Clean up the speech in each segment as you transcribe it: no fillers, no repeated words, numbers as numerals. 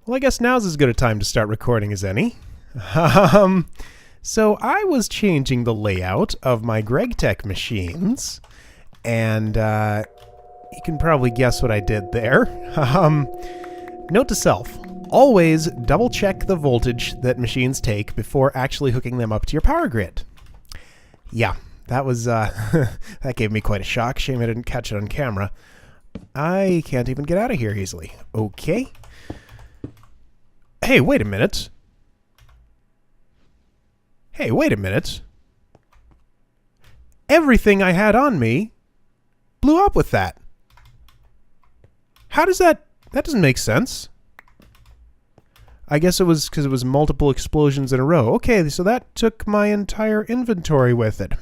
Well, I guess now's as good a time to start recording as any. So I was changing the layout of my GregTech machines, and you can probably guess what I did there. Note to self, always double check the voltage that machines take before actually hooking them up to your power grid. Yeah, that was, that gave me quite a shock. Shame I didn't catch it on camera. I can't even get out of here easily. Okay. Hey, wait a minute. Hey, wait a minute. Everything I had on me blew up with that. How does that... That doesn't make sense. I guess it was because it was multiple explosions in a row. Okay, so that took my entire inventory with it.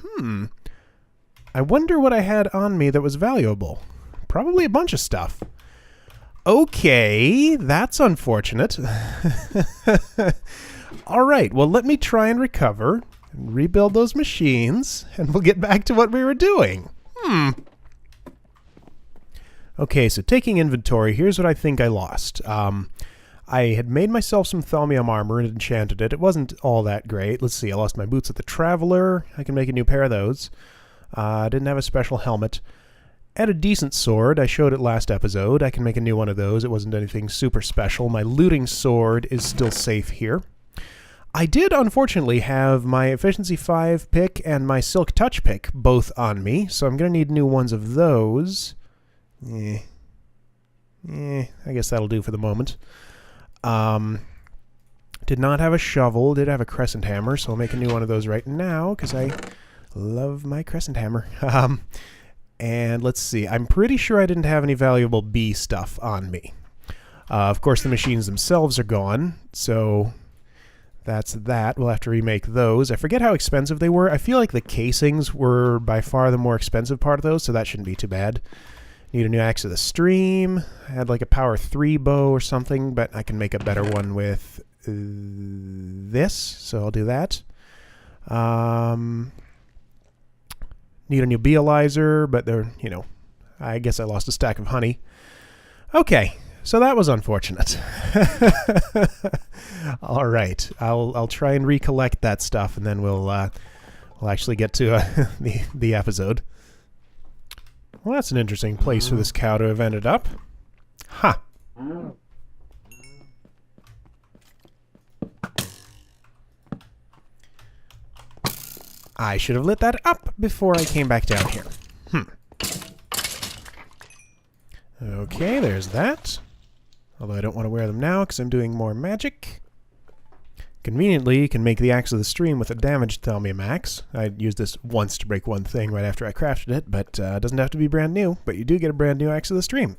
I wonder what I had on me that was valuable. Probably a bunch of stuff. Okay, that's unfortunate. All right, well, let me try and recover and rebuild those machines, and we'll get back to what we were doing. Okay, so taking inventory, here's what I think I lost. I had made myself some Thaumium armor and enchanted it. It wasn't all that great. Let's see, I lost my boots at the Traveler. I can make a new pair of those. Didn't have a special helmet. Had a decent sword. I showed it last episode. I can make a new one of those. It wasn't anything super special. My looting sword is still safe here. I did, unfortunately, have my Efficiency 5 pick and my Silk Touch pick both on me, so I'm going to need new ones of those. I guess that'll do for the moment. Did not have a shovel. Did have a crescent hammer, so I'll make a new one of those right now, because I love my crescent hammer. And let's see, I'm pretty sure I didn't have any valuable bee stuff on me. Of course, the machines themselves are gone, so that's that. We'll have to remake those. I forget how expensive they were. I feel like the casings were by far the more expensive part of those, so that shouldn't be too bad. Need a new axe of the stream. I had like a power 3 bow or something, but I can make a better one with this, so I'll do that. Need a new beealizer, but they're, you know, I guess I lost a stack of honey. Okay, so that was unfortunate. All right, I'll try and recollect that stuff, and then we'll actually get to the episode. Well, that's an interesting place for this cow to have ended up. Ha! I should have lit that up before I came back down here. Okay, there's that. Although I don't want to wear them now because I'm doing more magic. Conveniently, you can make the axe of the stream with a damaged Thaumium axe. I used this once to break one thing right after I crafted it, but it doesn't have to be brand new, but you do get a brand new axe of the stream.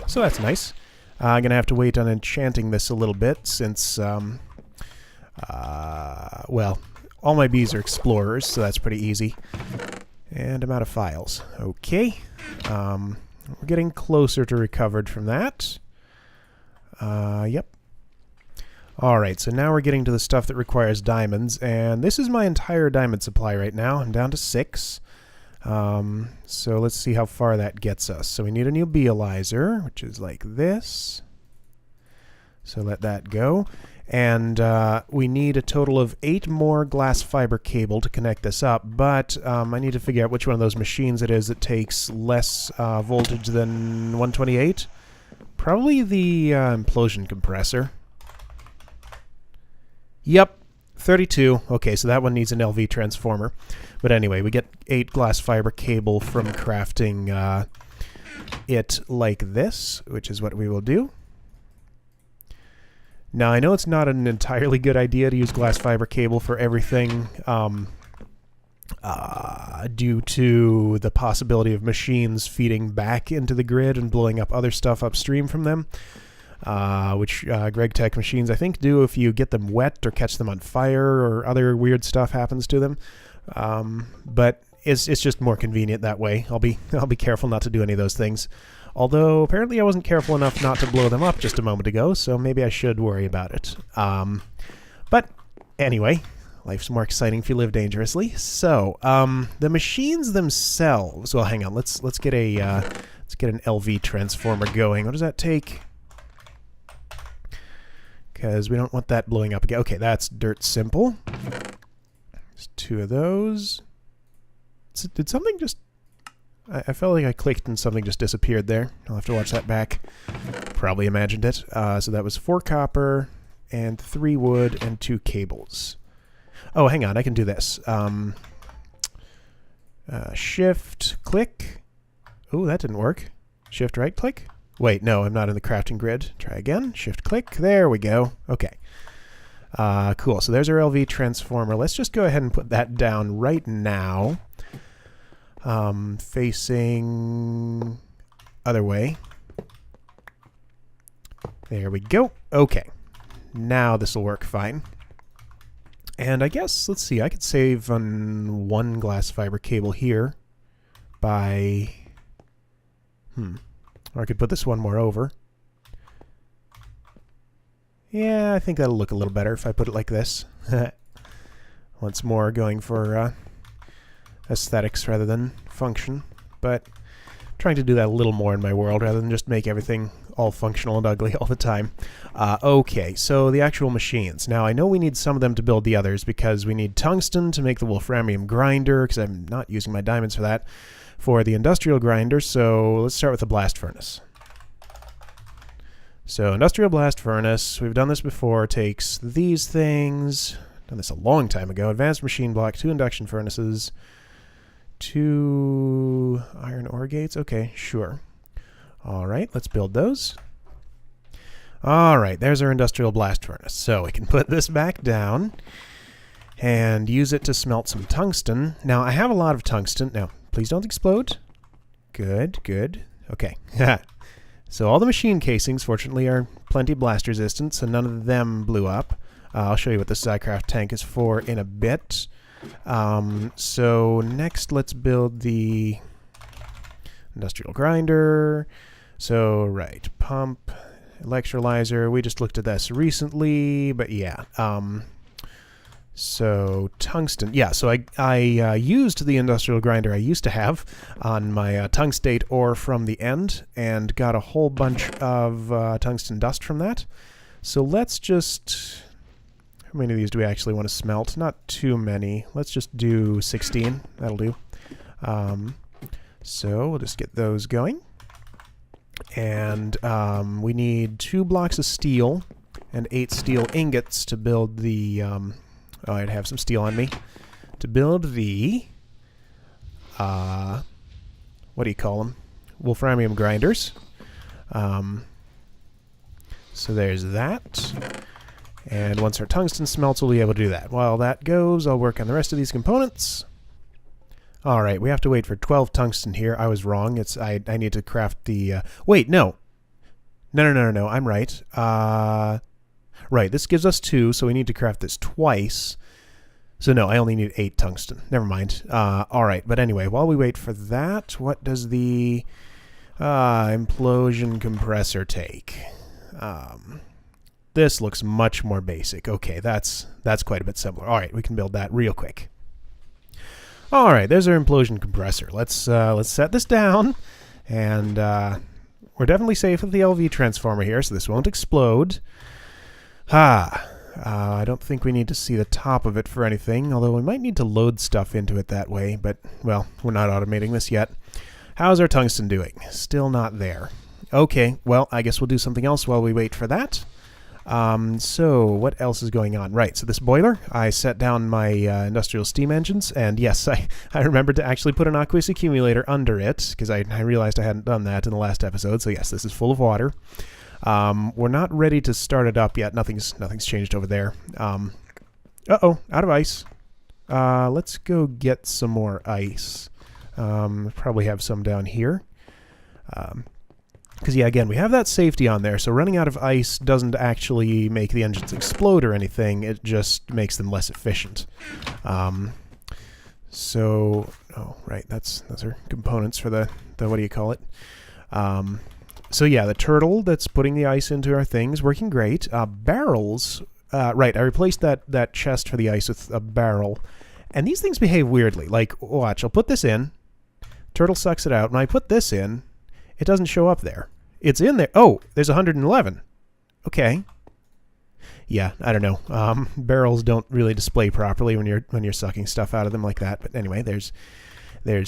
So that's nice. I'm going to have to wait on enchanting this a little bit since, well, all my bees are explorers, so that's pretty easy. And I'm out of files. Okay. We're getting closer to recovered from that. Yep. Alright, so now we're getting to the stuff that requires diamonds, and this is my entire diamond supply right now. I'm down to 6. So let's see how far that gets us. So we need a new beealizer, which is like this. So let that go. And we need a total of 8 more glass fiber cable to connect this up, but I need to figure out which one of those machines it is that takes less voltage than 128. Probably the implosion compressor. Yep, 32. Okay, so that one needs an LV transformer. But anyway, we get 8 glass fiber cable from crafting it like this, which is what we will do. Now, I know it's not an entirely good idea to use glass fiber cable for everything due to the possibility of machines feeding back into the grid and blowing up other stuff upstream from them, which GregTech machines, I think, do if you get them wet or catch them on fire or other weird stuff happens to them. But it's just more convenient that way. I'll be careful not to do any of those things. Although, apparently I wasn't careful enough not to blow them up just a moment ago, so maybe I should worry about it. But anyway, life's more exciting if you live dangerously. So, the machines themselves... Well, hang on. Let's get an LV transformer going. What does that take? because we don't want that blowing up again. Okay, that's dirt simple. There's 2 of those. Did something just... I felt like I clicked and something just disappeared there. I'll have to watch that back. Probably imagined it. So that was 4 copper and 3 wood and 2 cables. Oh, hang on. I can do this. Shift, click. Oh, that didn't work. Shift, right, click. Wait, no, I'm not in the crafting grid. Try again. Shift, click. There we go. Okay. Cool. So there's our LV transformer. Let's just go ahead and put that down right now. Facing other way. There we go. Okay. Now this will work fine. And I guess, let's see, I could save on 1 glass fiber cable here by... Or I could put this one more over. Yeah, I think that'll look a little better if I put it like this. Once more, going for aesthetics rather than function. But trying to do that a little more in my world rather than just make everything all functional and ugly all the time. Okay, so the actual machines. Now, I know we need some of them to build the others because we need tungsten to make the wolframium grinder, because I'm not using my diamonds for that, for the industrial grinder. So let's start with the blast furnace. So industrial blast furnace, we've done this before, takes these things, done this a long time ago, advanced machine block, 2 induction furnaces, 2 iron ore gates. Okay, sure. All right, let's build those. All right, there's our industrial blast furnace. So we can put this back down and use it to smelt some tungsten. Now, I have a lot of tungsten. Now, please don't explode. Good, good. Okay. So all the machine casings, fortunately, are plenty blast resistant, so none of them blew up. I'll show you what the Psycraft tank is for in a bit. So next, let's build the industrial grinder. So, right, pump, electrolyzer. We just looked at this recently, but yeah. So tungsten, yeah, so I used the industrial grinder I used to have on my tungstate ore from the end and got a whole bunch of tungsten dust from that. So let's just, how many of these do we actually want to smelt? Not too many. Let's just do 16. That'll do. So we'll just get those going. And we need 2 blocks of steel and 8 steel ingots to build the... Oh, I'd have some steel on me. To build the, what do you call them? Wolframium grinders. So there's that. And once our tungsten smelts, we'll be able to do that. While that goes, I'll work on the rest of these components. All right, we have to wait for 12 tungsten here. I was wrong. It's I need to craft the... wait, no. No, I'm right. Right, this gives us 2, so we need to craft this twice. So no, I only need 8 tungsten. Never mind. All right, but anyway, while we wait for that, what does the implosion compressor take? This looks much more basic. Okay, that's quite a bit simpler. All right, we can build that real quick. All right, there's our implosion compressor. Let's set this down, and we're definitely safe with the LV transformer here, so this won't explode. I don't think we need to see the top of it for anything, although we might need to load stuff into it that way, but, well, we're not automating this yet. How's our tungsten doing? Still not there. Okay, well, I guess we'll do something else while we wait for that. So, what else is going on? Right, so this boiler, I set down my industrial steam engines, and yes, I remembered to actually put an aqueous accumulator under it, because I realized I hadn't done that in the last episode, so yes, this is full of water. We're not ready to start it up yet. Nothing's changed over there. Uh-oh, out of ice. Let's go get some more ice. Probably have some down here. Because, yeah, again, we have that safety on there, so running out of ice doesn't actually make the engines explode or anything. It just makes them less efficient. So, oh, right, those are components for the what do you call it? So yeah, the turtle that's putting the ice into our things, working great. Barrels, right, I replaced that chest for the ice with a barrel. And these things behave weirdly. Like, watch, I'll put this in. Turtle sucks it out. When I put this in, it doesn't show up there. It's in there. Oh, there's 111. Okay. yeah, I don't know. Barrels don't really display properly when you're sucking stuff out of them like that. But anyway, there's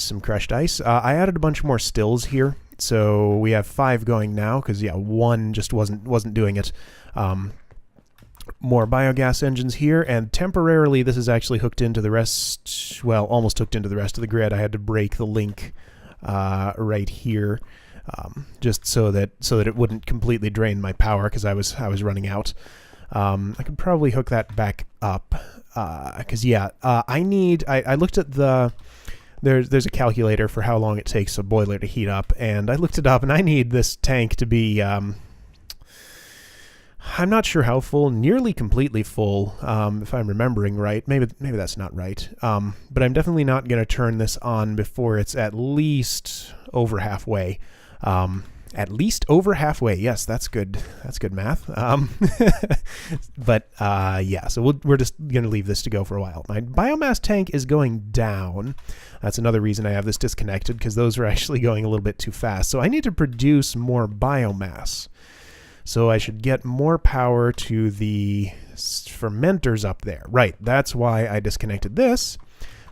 some crushed ice. I added a bunch more stills here, so we have 5 going now because yeah, 1 just wasn't doing it. More biogas engines here, and temporarily this is actually hooked into the rest. Well, almost hooked into the rest of the grid. I had to break the link right here. Just so that it wouldn't completely drain my power because I was running out. I could probably hook that back up because yeah, I looked at there's a calculator for how long it takes a boiler to heat up, and I looked it up, and I need this tank to be I'm not sure how full, nearly completely full, if I'm remembering right. Maybe that's not right. But I'm definitely not going to turn this on before it's at least over halfway. At least over halfway. Yes, that's good. That's good math. But yeah, so we're just going to leave this to go for a while. My biomass tank is going down. That's another reason I have this disconnected, because those are actually going a little bit too fast. So I need to produce more biomass. So I should get more power to the fermenters up there. Right, that's why I disconnected this.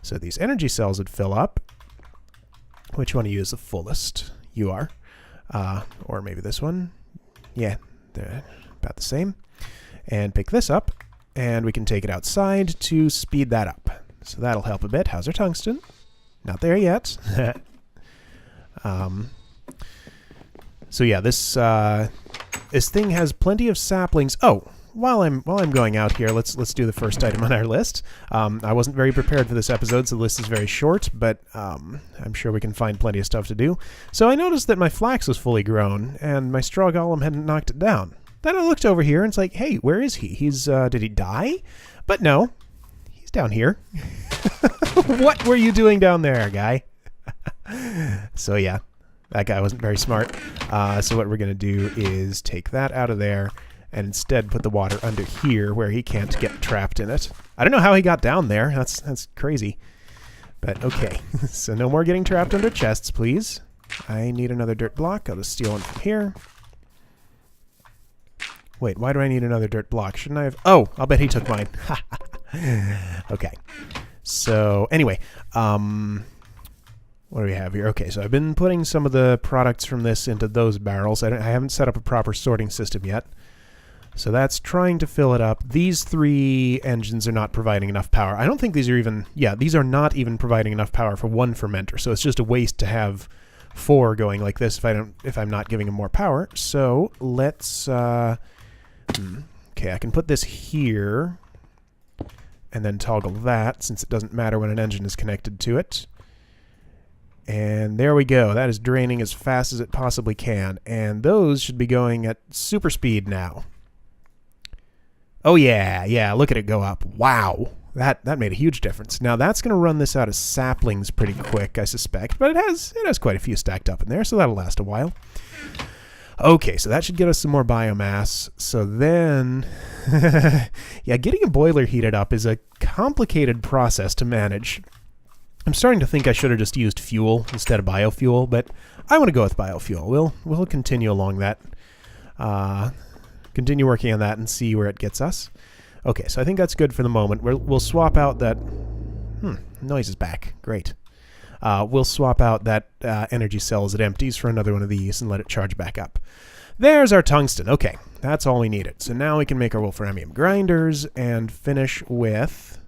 So these energy cells would fill up. Which one to use the fullest? You are. Or maybe this one. Yeah, they're about the same. And pick this up, and we can take it outside to speed that up. So that'll help a bit. How's our tungsten? Not there yet. So yeah, this thing has plenty of saplings. Oh, while I'm going out here, let's do the first item on our list. I wasn't very prepared for this episode, so the list is very short, but I'm sure we can find plenty of stuff to do. So I noticed that my flax was fully grown, and my straw golem hadn't knocked it down. Then I looked over here, and it's like, hey, where is he? Did he die? But no, he's down here. What were you doing down there, guy? So yeah, that guy wasn't very smart. So what we're going to do is take that out of there and instead put the water under here where he can't get trapped in it. I don't know how he got down there. That's crazy. But okay. So no more getting trapped under chests, please. I need another dirt block. I'll just steal one from here. Wait, why do I need another dirt block? Shouldn't I have... Oh, I'll bet he took mine. Okay. So anyway, what do we have here? Okay, so I've been putting some of the products from this into those barrels. I haven't set up a proper sorting system yet. So that's trying to fill it up. These 3 engines are not providing enough power. I don't think these are even... Yeah, these are not even providing enough power for 1 fermenter. So it's just a waste to have 4 going like this if I'm not giving them more power. So let's... Okay, I can put this here and then toggle that, since it doesn't matter when an engine is connected to it. And there we go. That is draining as fast as it possibly can. And those should be going at super speed now. Oh yeah, look at it go up. Wow, that made a huge difference. Now that's going to run this out of saplings pretty quick, I suspect. But it has quite a few stacked up in there, so that'll last a while. Okay, so that should get us some more biomass. So then, yeah, getting a boiler heated up is a complicated process to manage. I'm starting to think I should have just used fuel instead of biofuel, but I want to go with biofuel. We'll continue along that. Continue working on that and see where it gets us. Okay, so I think that's good for the moment. We'll swap out that... noise is back. Great. We'll swap out that energy cell as it empties for another one of these and let it charge back up. There's our tungsten. Okay, that's all we needed. So now we can make our wolframium grinders and finish with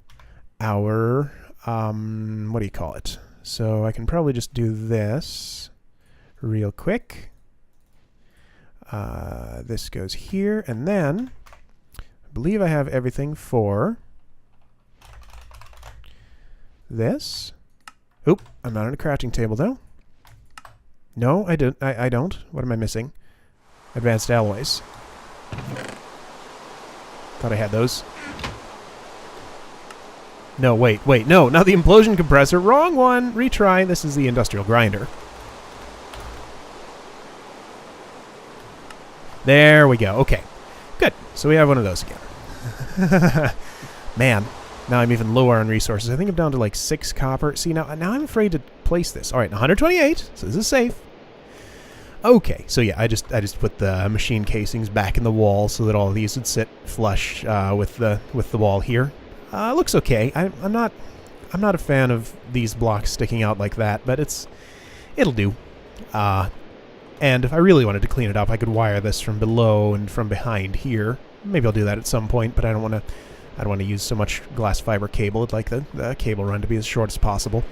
our... what do you call it? So I can probably just do this real quick. This goes here, and then I believe I have everything for this. Oop, I'm not on a crafting table though. No, I don't. What am I missing? Advanced alloys. Thought I had those. No, wait, no, not the implosion compressor. Wrong one. Retry. This is the industrial grinder. There we go. Okay, good. So we have one of those again. Man, now I'm even lower on resources. I think I'm down to like 6 copper. See, now I'm afraid to place this. All right, 128, so this is safe. Okay, so yeah, I just put the machine casings back in the wall so that all of these would sit flush with the wall here. Looks okay. I'm not a fan of these blocks sticking out like that, but it'll do. And if I really wanted to clean it up, I could wire this from below and from behind here. Maybe I'll do that at some point, but I don't want to use so much glass fiber cable. I'd like the cable run to be as short as possible.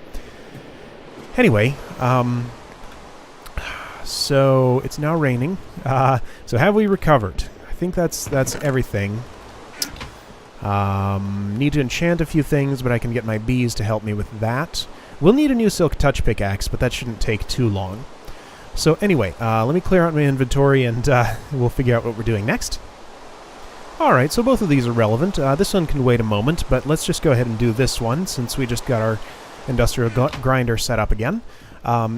Anyway, so it's now raining. So have we recovered? I think that's everything. Need to enchant a few things, but I can get my bees to help me with that. We'll need a new silk touch pickaxe, but that shouldn't take too long. So anyway, let me clear out my inventory and we'll figure out what we're doing next. Alright, so both of these are relevant. This one can wait a moment, but let's just go ahead and do this one since we just got our industrial grinder set up again.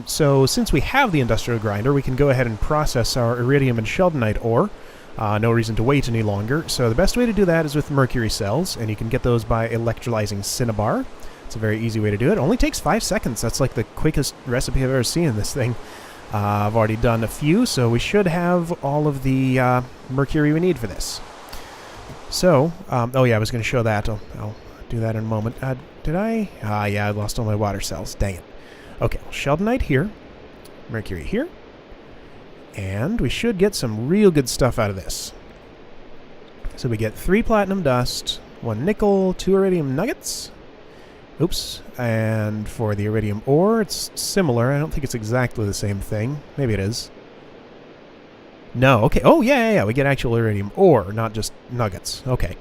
So since we have the industrial grinder, we can go ahead and process our iridium and sheldonite ore. No reason to wait any longer. So the best way to do that is with mercury cells, and you can get those by electrolyzing cinnabar. It's a very easy way to do it. It only takes 5 seconds. That's like the quickest recipe I've ever seen in this thing. I've already done a few, so we should have all of the mercury we need for this. So, oh yeah, I was going to show that. I'll do that in a moment. Did I? Yeah, I lost all my water cells. Dang it. Okay, sheldonite here, mercury here, and we should get some real good stuff out of this. So we get 3 platinum dust, 1 nickel, 2 iridium nuggets. Oops, and for the iridium ore, it's similar. I don't think it's exactly the same thing. Maybe it is. No, okay. Oh, yeah, we get actual iridium ore, not just nuggets. Okay.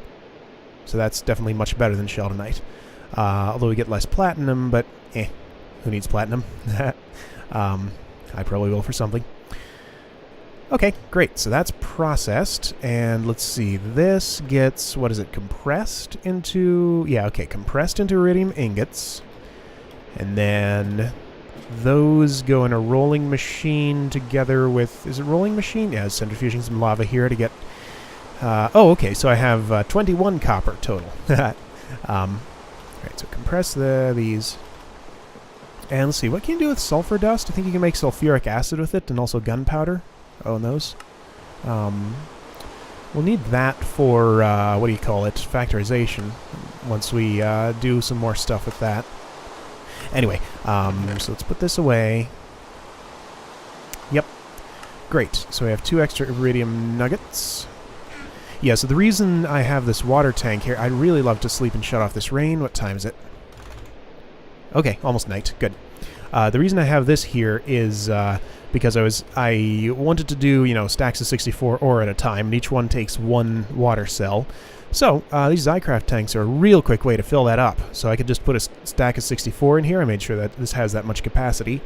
So that's definitely much better than sheldonite. Although we get less platinum, but who needs platinum? I probably will for something. Okay, great. So that's processed, and let's see. This gets, what is it, compressed into... Yeah, okay, compressed into iridium ingots. And then those go in a rolling machine together with... Is it rolling machine? Yeah, centrifuging some lava here to get... oh, okay, so I have 21 copper total. Alright, so compress these... And let's see, what can you do with sulfur dust? I think you can make sulfuric acid with it, and also gunpowder. Oh, and those. We'll need that for, what do you call it, factorization, once we do some more stuff with that. Anyway, so let's put this away. Yep. Great. So we have 2 extra iridium nuggets. Yeah, so the reason I have this water tank here, I'd really love to sleep and shut off this rain. What time is it? Okay, almost night. Good. The reason I have this here is because I wanted to do, stacks of 64 ore at a time, and each one takes 1 water cell. So these Zycraft tanks are a real quick way to fill that up. So I could just put a stack of 64 in here. I made sure that this has that much capacity,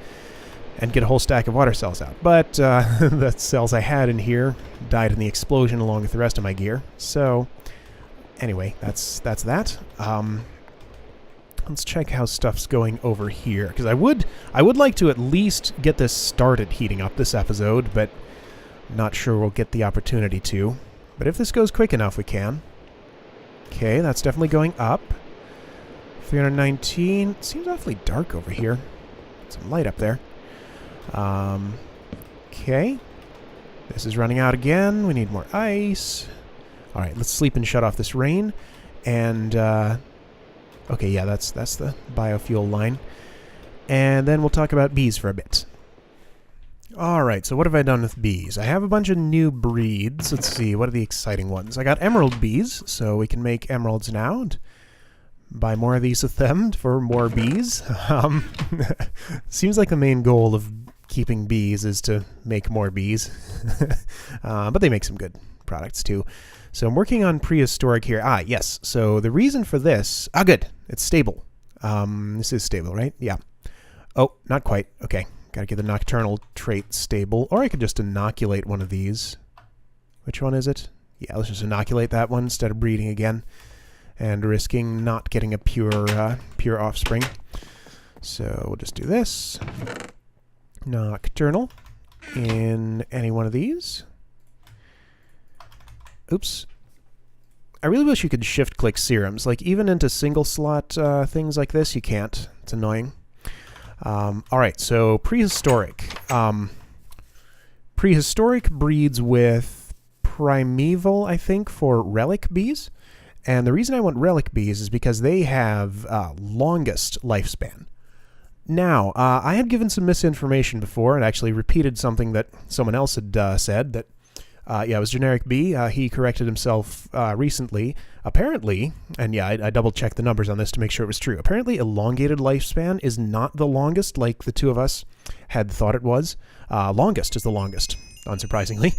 and get a whole stack of water cells out. But the cells I had in here died in the explosion along with the rest of my gear. So anyway, that's that. Let's check how stuff's going over here, because I would like to at least get this started heating up this episode, but I'm not sure we'll get the opportunity to. But if this goes quick enough, we can. Okay, that's definitely going up. 319. Seems awfully dark over here. Some light up there. Okay. This is running out again. We need more ice. All right, let's sleep and shut off this rain. And okay, yeah, that's the biofuel line. And then we'll talk about bees for a bit. Alright, so what have I done with bees? I have a bunch of new breeds. Let's see, what are the exciting ones? I got emerald bees, so we can make emeralds now and buy more of these with them for more bees. Seems like the main goal of keeping bees is to make more bees. But they make some good products too. So I'm working on prehistoric here. Ah, yes. So the reason for this... Ah, good. It's stable. This is stable, right? Yeah. Oh, not quite. Okay. Gotta get the nocturnal trait stable. Or I could just inoculate one of these. Which one is it? Yeah, let's just inoculate that one instead of breeding again. And risking not getting a pure offspring. So we'll just do this. Nocturnal. In any one of these. Oops. I really wish you could shift-click serums. Like, even into single-slot things like this, you can't. It's annoying. Alright, so prehistoric. Prehistoric breeds with primeval, I think, for relic bees. And the reason I want relic bees is because they have longest lifespan. Now, I had given some misinformation before and actually repeated something that someone else had said, that yeah, it was generic bee. He corrected himself recently. Apparently, and yeah, I double-checked the numbers on this to make sure it was true. Apparently, elongated lifespan is not the longest like the two of us had thought it was. Longest is the longest, unsurprisingly.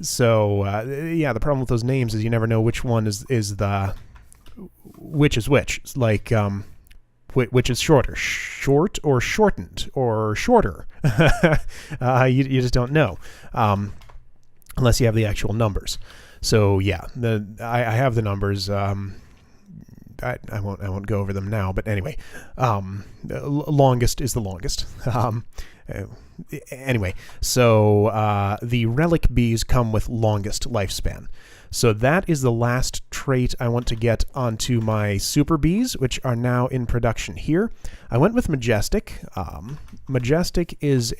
So, yeah, the problem with those names is you never know which one is the... which is which. It's like... which is shorter, short or shortened or shorter. You just don't know, unless you have the actual numbers. So yeah, I have the numbers. I won't go over them now, but anyway, longest is the longest. Anyway, so the relic bees come with longest lifespan. So that is the last trait I want to get onto my super bees, which are now in production here. I went with Majestic. Majestic is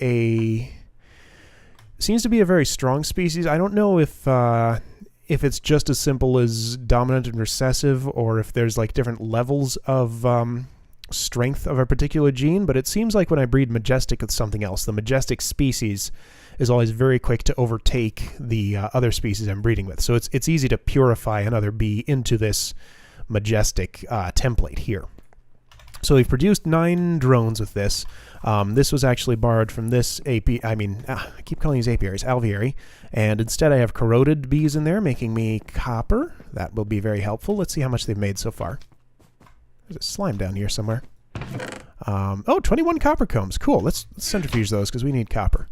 seems to be a very strong species. I don't know if it's just as simple as dominant and recessive, or if there's like different levels of strength of a particular gene, but it seems like when I breed Majestic with something else, the Majestic species is always very quick to overtake the other species I'm breeding with. So it's easy to purify another bee into this Majestic template here. So we've produced 9 drones with this. This was actually borrowed from this I keep calling these apiaries, alveary, and instead I have corroded bees in there, making me copper. That will be very helpful. Let's see how much they've made so far. There's a slime down here somewhere. Oh, 21 copper combs. Cool. Let's centrifuge those because we need copper.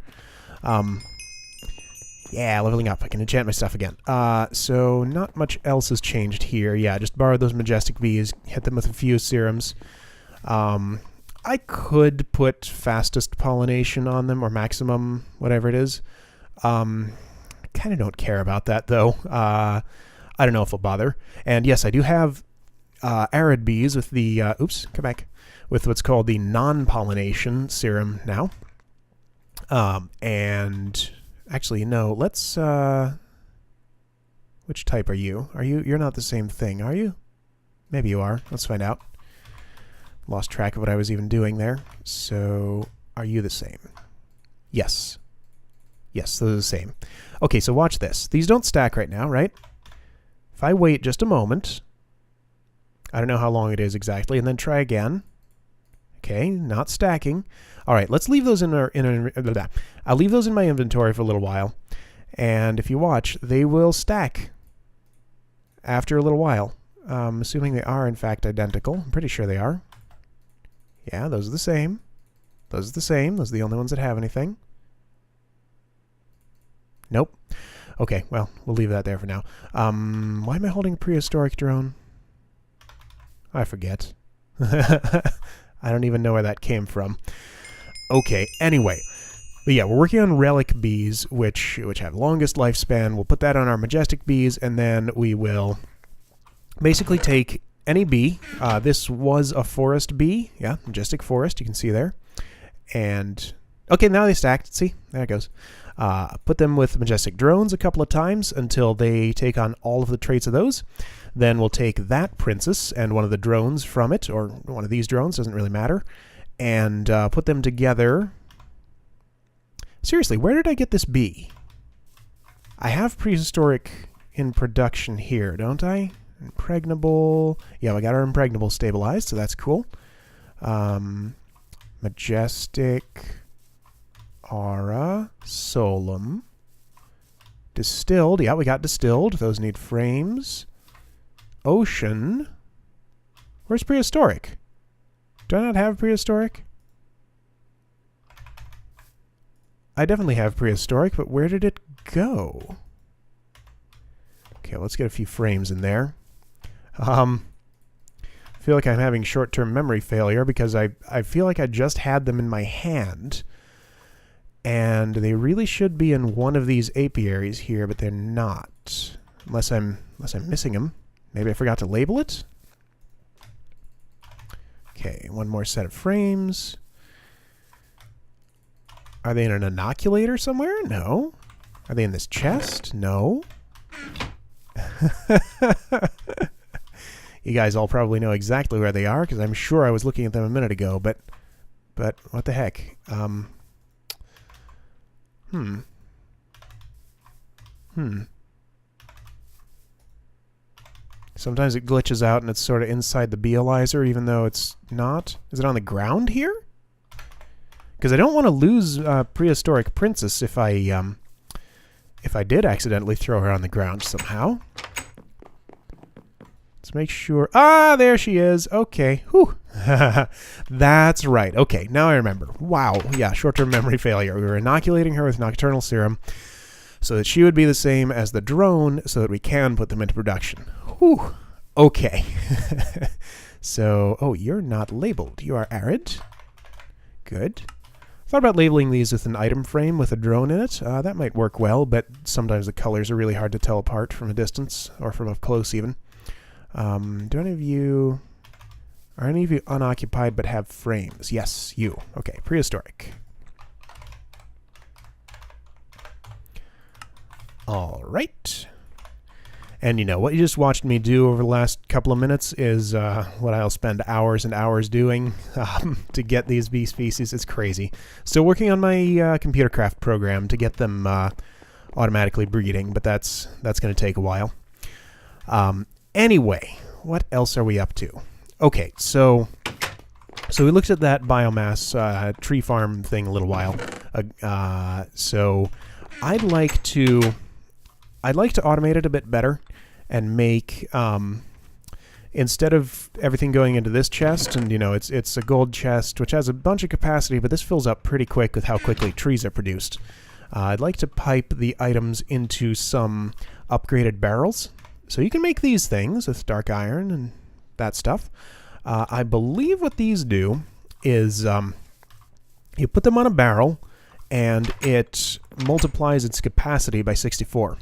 Yeah, leveling up. I can enchant my stuff again. So not much else has changed here. Yeah, just borrowed those Majestic bees, hit them with a few serums. I could put fastest pollination on them, or maximum, whatever it is. Kind of don't care about that, though. I don't know if I'll bother. And yes, I do have arid bees with the, oops, come back, with what's called the non-pollination serum now. And actually, no, let's, which type are you? You're not the same thing, are you? Maybe you are. Let's find out. Lost track of what I was even doing there. So, are you the same? Yes. Yes, those are the same. Okay, so watch this. These don't stack right now, right? If I wait just a moment, I don't know how long it is exactly, and then try again. Okay, not stacking. All right, let's leave those I'll leave those in my inventory for a little while, and if you watch, they will stack after a little while. Assuming they are in fact identical. I'm pretty sure they are. Yeah, those are the same. Those are the same. Those are the only ones that have anything. Nope. Okay, well, we'll leave that there for now. Why am I holding a prehistoric drone? I forget. I don't even know where that came from. Okay, anyway. But yeah, we're working on relic bees, which have longest lifespan. We'll put that on our Majestic bees, and then we will basically take any bee. This was a forest bee. Yeah, Majestic forest, you can see there. And, okay, now they stacked. See, there it goes. Put them with Majestic drones a couple of times until they take on all of the traits of those. Then we'll take that princess and one of the drones from it, or one of these drones, doesn't really matter, and put them together. Seriously, where did I get this bee? I have prehistoric in production here, don't I? Impregnable. Yeah, we got our impregnable stabilized, so that's cool. Majestic, Aura, Solum, Distilled. Yeah, we got distilled. Those need frames. Ocean. Where's prehistoric? Do I not have prehistoric? I definitely have prehistoric, but where did it go? Okay, let's get a few frames in there. I feel like I'm having short-term memory failure because I feel like I just had them in my hand. And they really should be in one of these apiaries here, but they're not. Unless I'm missing them. Maybe I forgot to label it? Okay, one more set of frames. Are they in an inoculator somewhere? No. Are they in this chest? No. You guys all probably know exactly where they are, because I'm sure I was looking at them a minute ago, but what the heck? Sometimes it glitches out and it's sort of inside the biolyzer, even though it's not. Is it on the ground here? Because I don't want to lose Prehistoric Princess if I did accidentally throw her on the ground somehow. Let's make sure. Ah, there she is. Okay. Whew. That's right. Okay, now I remember. Wow. Yeah, short-term memory failure. We were inoculating her with nocturnal serum so that she would be the same as the drone so that we can put them into production. Whew. Okay. So, oh, you're not labeled. You are arid. Good. Thought about labeling these with an item frame with a drone in it. That might work well, but sometimes the colors are really hard to tell apart from a distance, or from up close even. Do any of you... Are any of you unoccupied but have frames? Yes, you. Okay, prehistoric. All right. And you know, what you just watched me do over the last couple of minutes is what I'll spend hours and hours doing to get these bee species. It's crazy. Still working on my computer craft program to get them automatically breeding, but that's going to take a while. Anyway, what else are we up to? Okay, so we looked at that biomass tree farm thing a little while. So I'd like to automate it a bit better and make instead of everything going into this chest, and you know it's a gold chest which has a bunch of capacity, but this fills up pretty quick with how quickly trees are produced. I'd like to pipe the items into some upgraded barrels. So you can make these things with dark iron and that stuff. I believe what these do is you put them on a barrel and it multiplies its capacity by 64.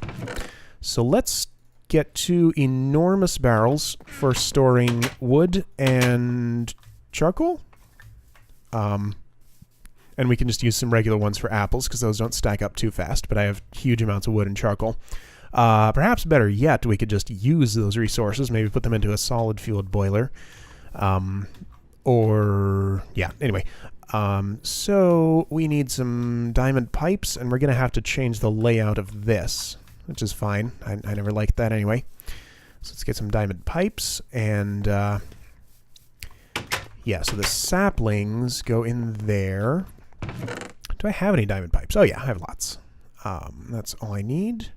So let's get 2 enormous barrels for storing wood and charcoal. And we can just use some regular ones for apples because those don't stack up too fast, but I have huge amounts of wood and charcoal. Perhaps better yet, we could just use those resources, maybe put them into a solid fueled boiler. Or, yeah, anyway. So we need some diamond pipes, and we're going to have to change the layout of this, which is fine. I never liked that anyway. So let's get some diamond pipes, and yeah, so the saplings go in there. Do I have any diamond pipes? Oh yeah, I have lots. That's all I need.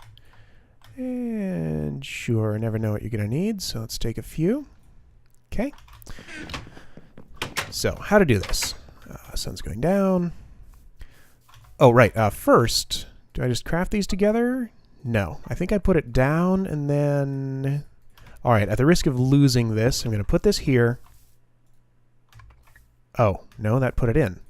And sure, never know what you're going to need, so let's take a few. Okay. So, how to do this? Sun's going down. Oh, right. First, do I just craft these together? No. I think I put it down and then... All right, at the risk of losing this, I'm going to put this here. Oh, no, that put it in.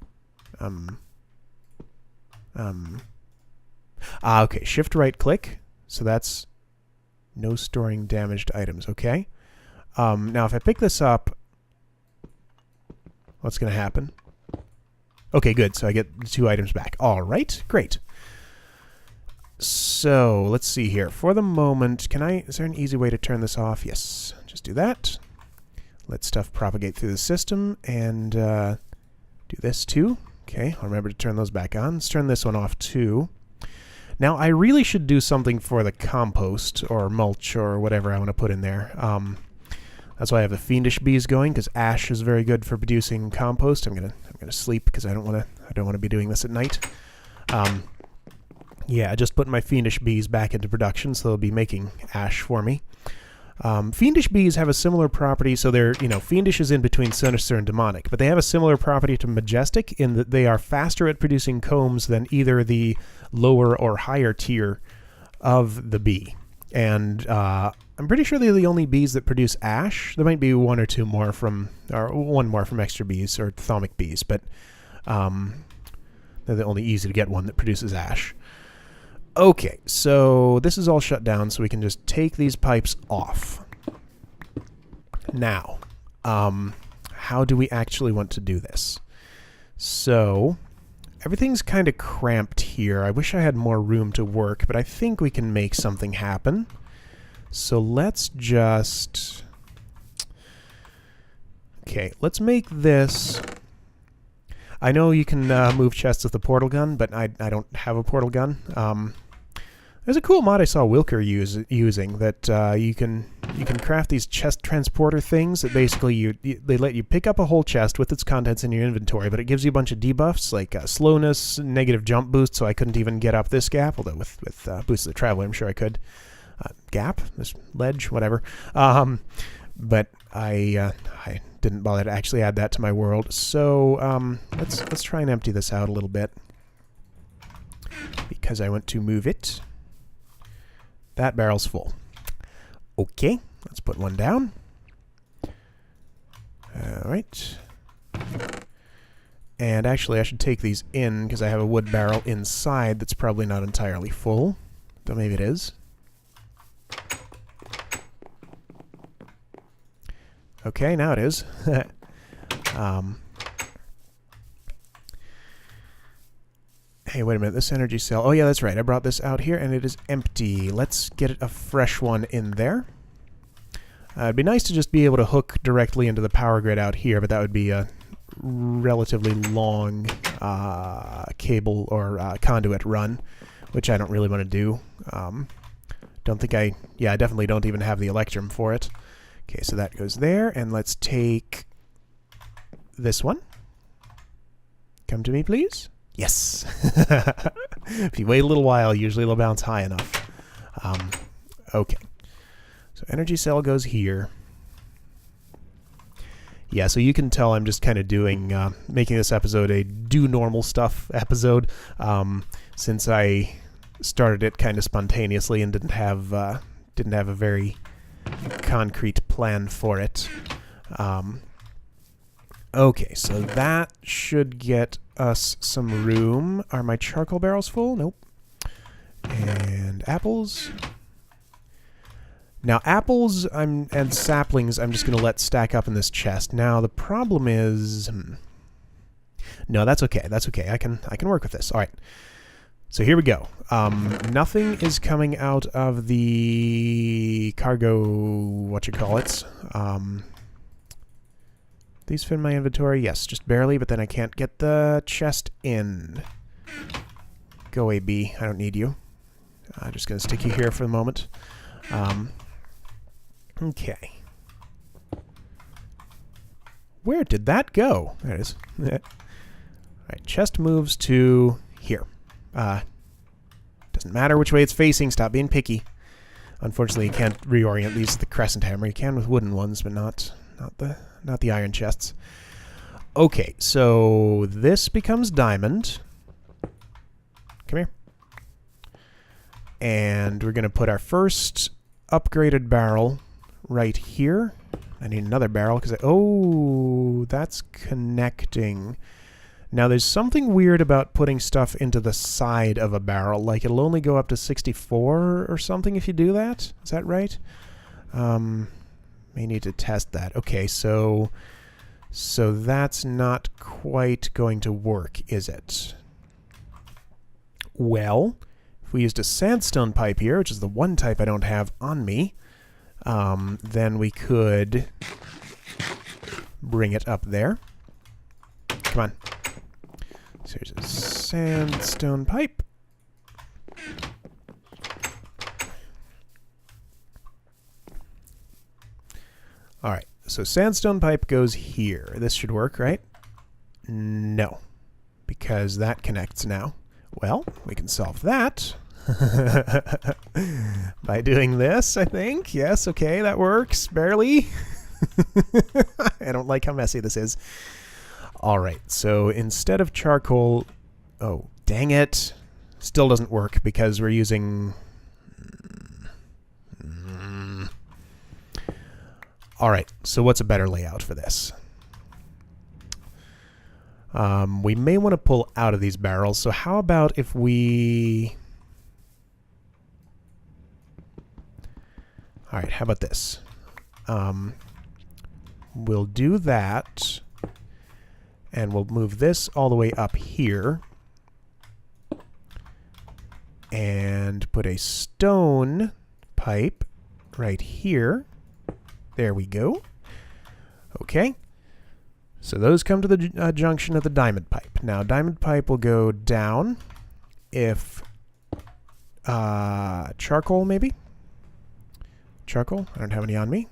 Okay, shift right click. So that's no storing damaged items, okay? Now, if I pick this up, what's going to happen? Okay, good. So I get 2 items back. All right, great. So let's see here. For the moment, is there an easy way to turn this off? Yes, just do that. Let stuff propagate through the system and do this too. Okay, I'll remember to turn those back on. Let's turn this one off too. Now, I really should do something for the compost or mulch or whatever I want to put in there. That's why I have the fiendish bees going, because ash is very good for producing compost. I'm gonna sleep because I don't want to be doing this at night. Yeah, I just put my fiendish bees back into production, so they'll be making ash for me. Fiendish bees have a similar property, so they're, fiendish is in between sinister and demonic, but they have a similar property to majestic in that they are faster at producing combs than either the lower or higher tier of the bee. And I'm pretty sure they're the only bees that produce ash. There might be one or two more from, or one more from extra bees or thalmic bees, but they're the only easy to get one that produces ash. Okay, so this is all shut down, so we can just take these pipes off. Now, how do we actually want to do this? So, Everything's kind of cramped here. I wish I had more room to work, but I think we can make something happen. So let's just... Okay, let's make this... I know you can move chests with a portal gun, but I don't have a portal gun. There's a cool mod I saw Wilker using that you can craft these chest transporter things that basically they let you pick up a whole chest with its contents in your inventory, but it gives you a bunch of debuffs like slowness, negative jump boost, so I couldn't even get up this gap, although with Boost of the Traveler I'm sure I could. Gap? This ledge? Whatever. But I didn't bother to actually add that to my world, so let's try and empty this out a little bit because I want to move it. That barrel's full. Okay, let's put one down. Alright. And actually I should take these in because I have a wood barrel inside that's probably not entirely full, though maybe it is. Okay, now it is. Hey, wait a minute, this energy cell... Oh yeah, that's right, I brought this out here and it is empty. Let's get a fresh one in there. It'd be nice to just be able to hook directly into the power grid out here, but that would be a relatively long cable or conduit run, which I don't really want to do. Don't think I definitely don't even have the electrum for it. Okay, so that goes there, and let's take this one. Come to me, please. Yes! If you wait a little while, usually it'll bounce high enough. Okay. So energy cell goes here. Yeah, so you can tell I'm just kind of doing, making this episode a do normal stuff episode, since I started it kind of spontaneously and didn't have a very concrete plan for it. Okay, so that should get us some room. Are my charcoal barrels full? Nope. And apples. Now apples and saplings I'm just going to let stack up in this chest. Now the problem is... No, that's okay. That's okay. I can work with this. All right. So here we go. Nothing is coming out of the cargo, whatchamacallit. These fit in my inventory? Yes, just barely, but then I can't get the chest in. Go AB. I don't need you. I'm just going to stick you here for the moment. Okay. Where did that go? There it is. Alright, chest moves to here. Doesn't matter which way it's facing, stop being picky. Unfortunately, you can't reorient these with the crescent hammer. You can with wooden ones, but not the iron chests. Okay, so this becomes diamond. Come here. And we're going to put our first upgraded barrel right here. I need another barrel because oh, that's connecting. Now there's something weird about putting stuff into the side of a barrel. Like it'll only go up to 64 or something if you do that. Is that right? May need to test that. Okay, so that's not quite going to work, is it? Well, if we used a sandstone pipe here, which is the one type I don't have on me, then we could bring it up there. Come on. So here's a sandstone pipe. Alright, so sandstone pipe goes here. This should work, right? No, because that connects now. Well, we can solve that by doing this, I think. Yes, okay, that works, barely. I don't like how messy this is. Alright, so instead of charcoal... Oh, dang it. Still doesn't work because we're using... Alright, so what's a better layout for this? We may want to pull out of these barrels, so how about if we... Alright, how about this? We'll do that, and we'll move this all the way up here. put a stone pipe right here. There we go. Okay. So those come to the junction of the diamond pipe. Now, diamond pipe will go down if charcoal, maybe? Charcoal? I don't have any on me.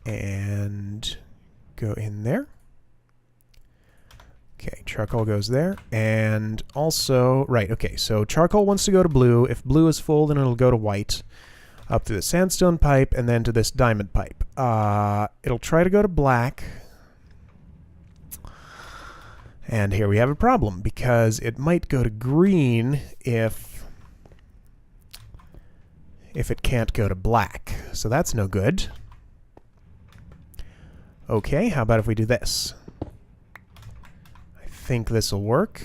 And go in there. Okay, charcoal goes there. And also, right, okay, so charcoal wants to go to blue. If blue is full, then it'll go to white. Up to the sandstone pipe, and then to this diamond pipe. It'll try to go to black. And here we have a problem, because it might go to green if it can't go to black. So that's no good. Okay, how about if we do this? I think this will work.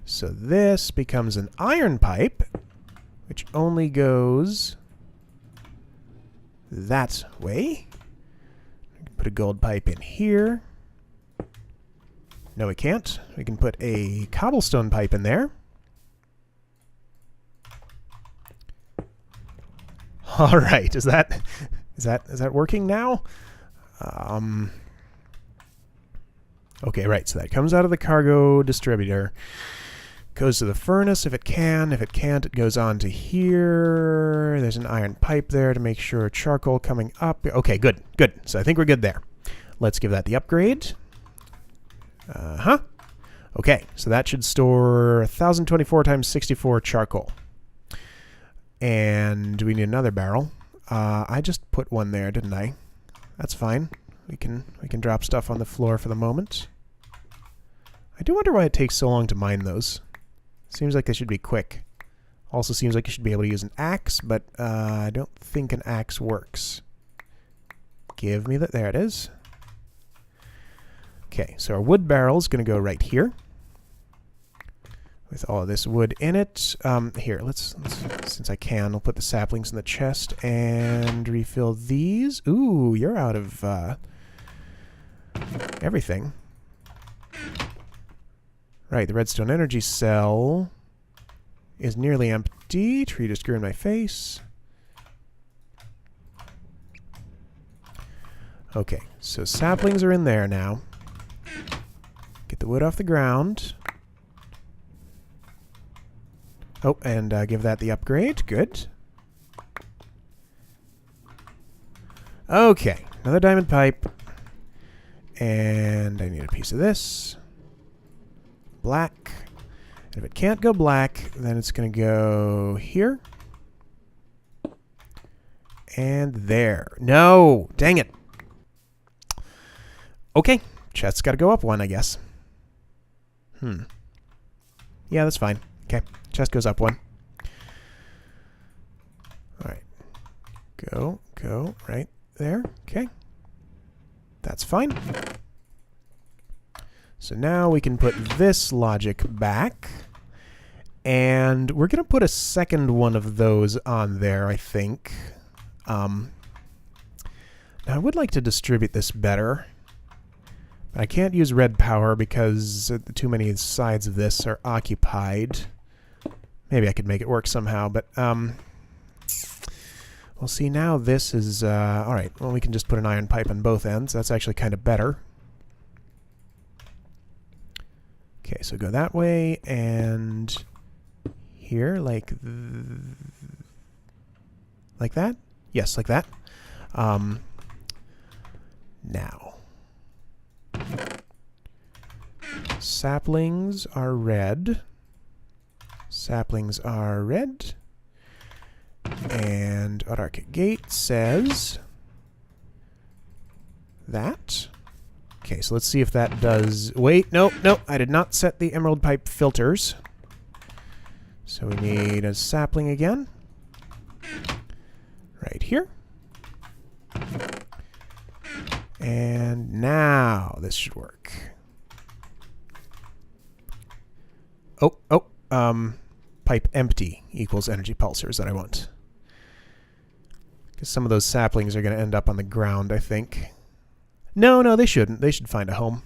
So this becomes an iron pipe, which only goes that way. Put a gold pipe in here. No, we can't. We can put a cobblestone pipe in there. All right, is that working now? Okay, right. So that comes out of the cargo distributor. Goes to the furnace if it can. If it can't, it goes on to here. There's an iron pipe there to make sure charcoal coming up. Okay, good, good. So I think we're good there. Let's give that the upgrade. Okay, so that should store 1024 times 64 charcoal. And we need another barrel. I just put one there, didn't I? That's fine. We can drop stuff on the floor for the moment. I do wonder why it takes so long to mine those. Seems like they should be quick. Also seems like you should be able to use an axe, but I don't think an axe works. Give me that. There it is. Okay, so our wood barrel is going to go right here. With all of this wood in it. Here, let's, since I can, I'll put the saplings in the chest and refill these. Ooh, you're out of everything. Right, the redstone energy cell is nearly empty. Tree just grew in my face. Okay, so saplings are in there now. Get the wood off the ground. Oh, and give that the upgrade. Good. Okay, another diamond pipe. And I need a piece of this. Black. And if it can't go black, then it's going to go here. And there. No! Dang it! Okay, chest's got to go up one, I guess. Yeah, that's fine. Okay, chest goes up one. Alright. Go, right there. Okay. That's fine. So now we can put this logic back. And we're going to put a second one of those on there, I think. Now, I would like to distribute this better. But I can't use red power because too many sides of this are occupied. Maybe I could make it work somehow, but we'll see. Now this is all right. Well, we can just put an iron pipe on both ends. That's actually kind of better. Okay, so go that way and here, like that. Yes, like that. Now, saplings are red. Saplings are red. And Autarchic Gate says that. Okay, so let's see if that does... Wait, no, I did not set the emerald pipe filters. So we need a sapling again. Right here. And now this should work. Pipe empty equals energy pulsars that I want. Because some of those saplings are going to end up on the ground, I think. No, they shouldn't. They should find a home.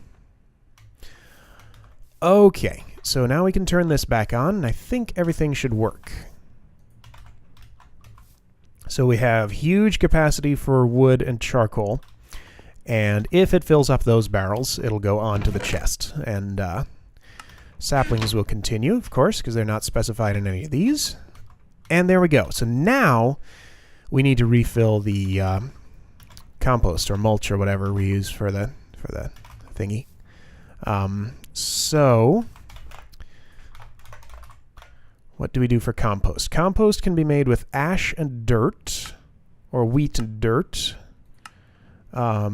Okay, so now we can turn this back on, and I think everything should work. So we have huge capacity for wood and charcoal, and if it fills up those barrels, it'll go onto the chest. And saplings will continue, of course, because they're not specified in any of these. And there we go. So now we need to refill the compost or mulch or whatever we use for the thingy. So what do we do for compost? Compost can be made with ash and dirt, or wheat and dirt. Or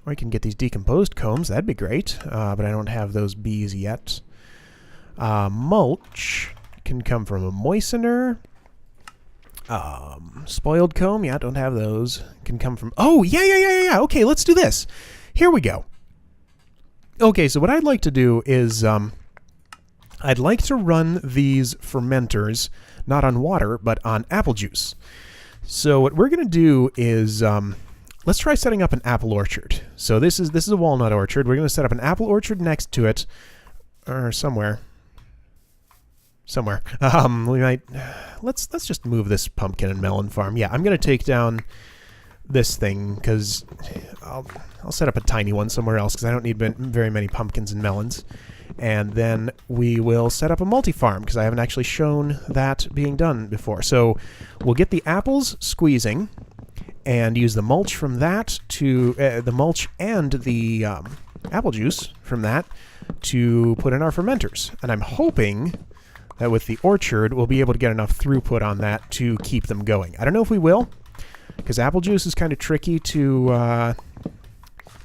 you can get these decomposed combs. That'd be great, but I don't have those bees yet. Mulch can come from a moistener. Spoiled comb, yeah, don't have those. Can come from... Oh, yeah. Okay, let's do this. Here we go. Okay, so what I'd like to do is... I'd like to run these fermenters not on water, but on apple juice. So what we're going to do is... let's try setting up an apple orchard. So this is a walnut orchard. We're going to set up an apple orchard next to it, or somewhere. We might let's just move this pumpkin and melon farm. Yeah, I'm going to take down this thing because I'll set up a tiny one somewhere else because I don't need very many pumpkins and melons. And then we will set up a multi-farm because I haven't actually shown that being done before. So we'll get the apples squeezing and use the mulch from that to the mulch and the apple juice from that to put in our fermenters. And I'm hoping that with the orchard, we'll be able to get enough throughput on that to keep them going. I don't know if we will, because apple juice is kind of tricky to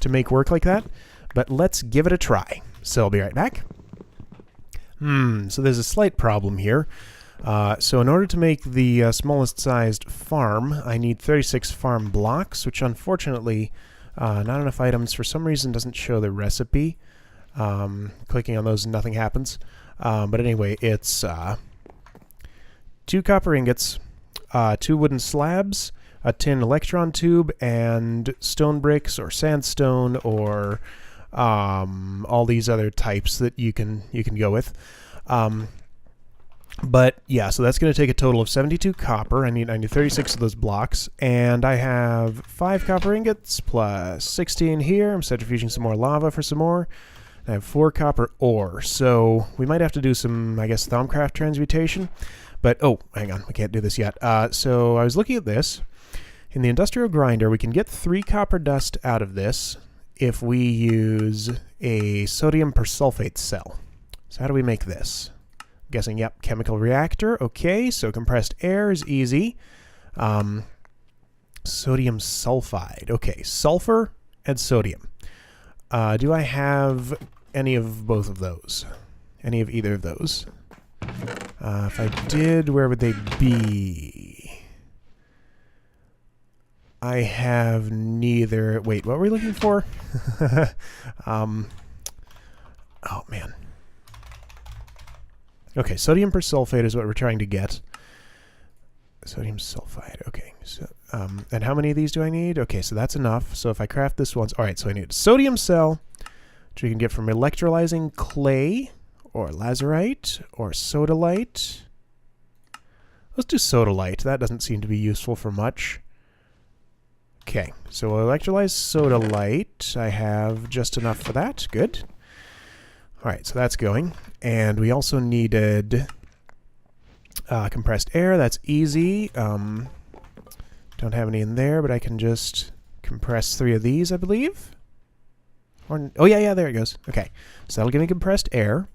make work like that, but let's give it a try. So I'll be right back. So there's a slight problem here. So in order to make the smallest sized farm, I need 36 farm blocks, which unfortunately, not enough items for some reason doesn't show the recipe. Clicking on those, nothing happens. But anyway, it's 2 copper ingots, 2 wooden slabs, a tin electron tube, and stone bricks or sandstone or all these other types that you can go with. But yeah, so that's going to take a total of 72 copper. I need 36 of those blocks, and I have 5 copper ingots plus 16 here. I'm centrifuging some more lava for some more. I have 4 copper ore, so we might have to do some, I guess, Thaumcraft transmutation. But, oh, hang on, we can't do this yet. So I was looking at this. In the industrial grinder, we can get 3 copper dust out of this if we use a sodium persulfate cell. So how do we make this? I'm guessing, yep, chemical reactor. Okay, so compressed air is easy. Sodium sulfide. Okay, sulfur and sodium. Do I have any of both of those? Any of either of those? If I did, where would they be? I have neither. Wait, what were we looking for? Oh, man. Okay, sodium persulfate is what we're trying to get. Sodium sulfide. Okay. So, and how many of these do I need? Okay, so that's enough. So if I craft this once... All right, so I need a sodium cell, which we can get from electrolyzing clay or lazurite or sodalite. Let's do sodalite. That doesn't seem to be useful for much. Okay, so we'll electrolyze sodalite. I have just enough for that. Good. All right, so that's going. And we also needed compressed air. That's easy. Don't have any in there, but I can just compress 3 of these, I believe. Or, oh, yeah, there it goes. Okay, so that'll give me compressed air.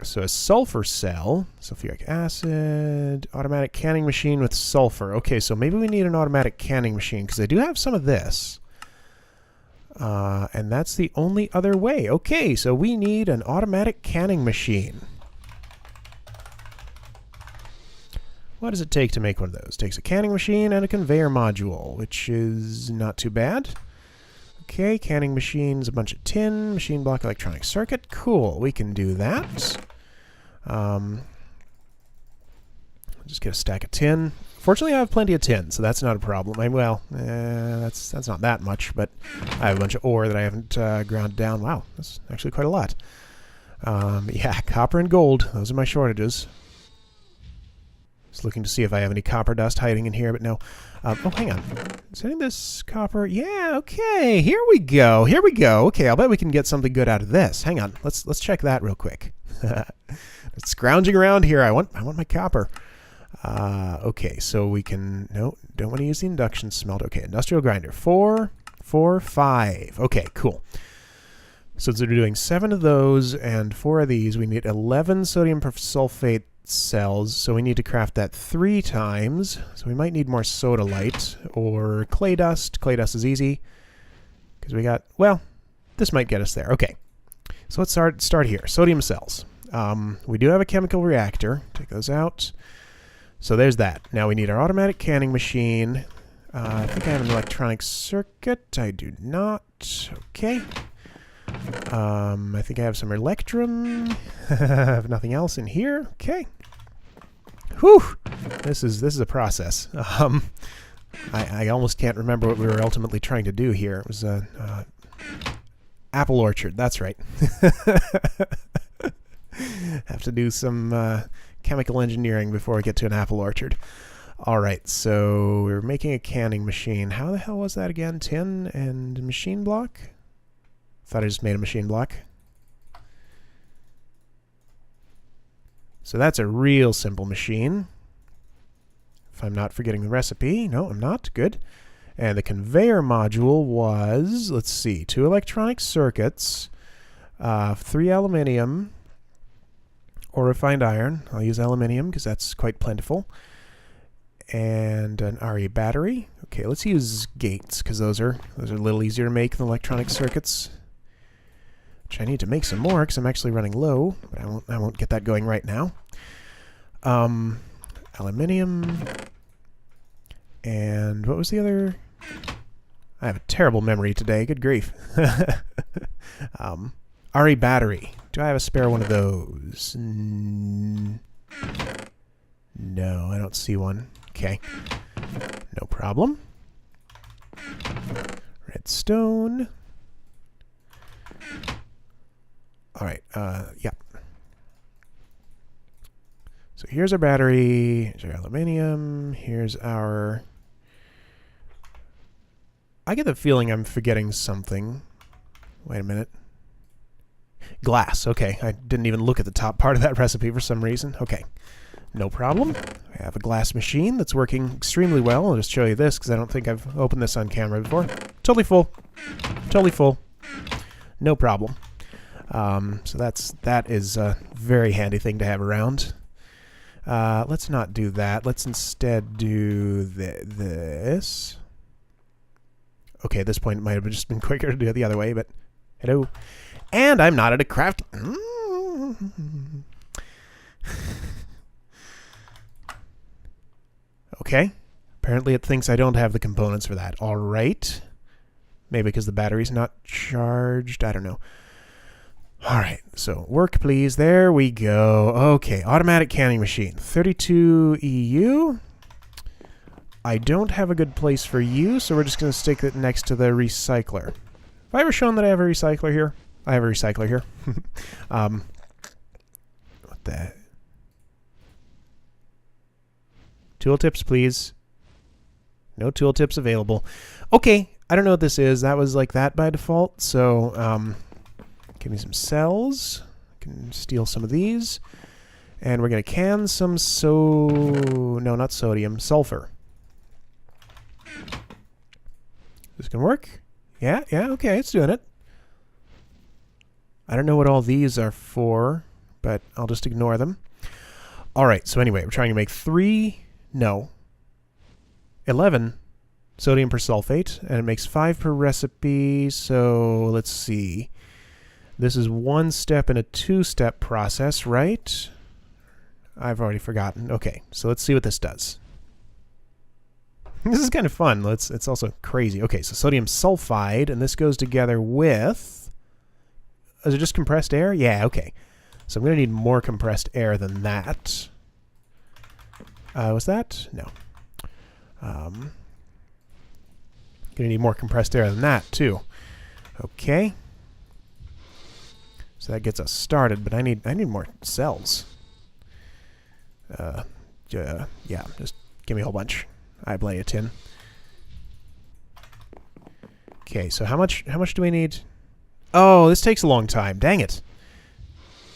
So a sulfur cell, sulfuric acid, automatic canning machine with sulfur. Okay, so maybe we need an automatic canning machine, because I do have some of this. And that's the only other way. Okay, so we need an automatic canning machine. What does it take to make one of those? It takes a canning machine and a conveyor module, which is not too bad. Okay, canning machine's a bunch of tin, machine block electronic circuit. Cool, we can do that. Just get a stack of tin. Fortunately, I have plenty of tin, so that's not a problem. That's not that much, but I have a bunch of ore that I haven't ground down. Wow, that's actually quite a lot. Yeah, copper and gold. Those are my shortages. Just looking to see if I have any copper dust hiding in here, but no. Oh, hang on. Is any of this copper? Yeah, okay. Here we go. Here we go. Okay, I'll bet we can get something good out of this. Hang on. Let's check that real quick. Scrounging around here. I want my copper. Okay, so we can... No, don't want to use the induction smelter. Okay, industrial grinder. 4, 4, 5. Okay, cool. So they're doing 7 of those and 4 of these. We need 11 sodium persulfate cells, so we need to craft that 3 times. So we might need more sodalite or clay dust. Clay dust is easy because we got, well, this might get us there. Okay, so let's start here. Sodium cells. We do have a chemical reactor. Take those out. So there's that. Now we need our automatic canning machine. I think I have an electronic circuit. I do not. Okay. I think I have some electrum. I have nothing else in here. Okay. Whew. This is a process. I almost can't remember what we were ultimately trying to do here. It was a apple orchard. That's right. Have to do some chemical engineering before we get to an apple orchard. All right. So we're making a canning machine. How the hell was that again? Tin and machine block. Thought I just made a machine block. So that's a real simple machine. If I'm not forgetting the recipe. No, I'm not. Good. And the conveyor module was, let's see, 2 electronic circuits, 3 aluminium, or refined iron. I'll use aluminium because that's quite plentiful. And an RE battery. Okay, let's use gates because those are a little easier to make than electronic circuits. Which I need to make some more because I'm actually running low, but I won't get that going right now. Aluminium, and what was the other? I have a terrible memory today. Good grief. RE battery. Do I have a spare one of those? No, I don't see one. Okay, no problem. Redstone. All right, yeah. So here's our battery, here's our aluminium, here's our... I get the feeling I'm forgetting something. Wait a minute. Glass, okay. I didn't even look at the top part of that recipe for some reason. Okay, no problem. I have a glass machine that's working extremely well. I'll just show you this because I don't think I've opened this on camera before. Totally full. Totally full. No problem. So that is a very handy thing to have around. Let's not do that. Let's instead do this. Okay, at this point it might have just been quicker to do it the other way, but hello. And I'm not at a craft. Okay. Apparently it thinks I don't have the components for that. All right. Maybe because the battery's not charged. I don't know. All right, so work, please. There we go. Okay, automatic canning machine. 32 EU. I don't have a good place for you, so we're just going to stick it next to the recycler. Have I ever shown that I have a recycler here? I have a recycler here. What the? Tooltips, please. No tooltips available. Okay, I don't know what this is. That was like that by default, so... give me some cells. I can steal some of these. And we're going to can some no, not sodium, sulfur. This going to work? Yeah, okay, it's doing it. I don't know what all these are for, but I'll just ignore them. All right, so anyway, we're trying to make 11 sodium persulfate, and it makes 5 per recipe, so let's see. This is 1 step in a 2-step process, right? I've already forgotten. Okay, so let's see what this does. This is kind of fun. It's also crazy. Okay, so sodium sulfide, and this goes together with... Is it just compressed air? Yeah, okay. So I'm going to need more compressed air than that. Was that? No. Gonna need more compressed air than that, too. Okay. So that gets us started, but I need more cells. Yeah, just give me a whole bunch. I play a tin. Okay, so how much do we need? Oh, this takes a long time. Dang it.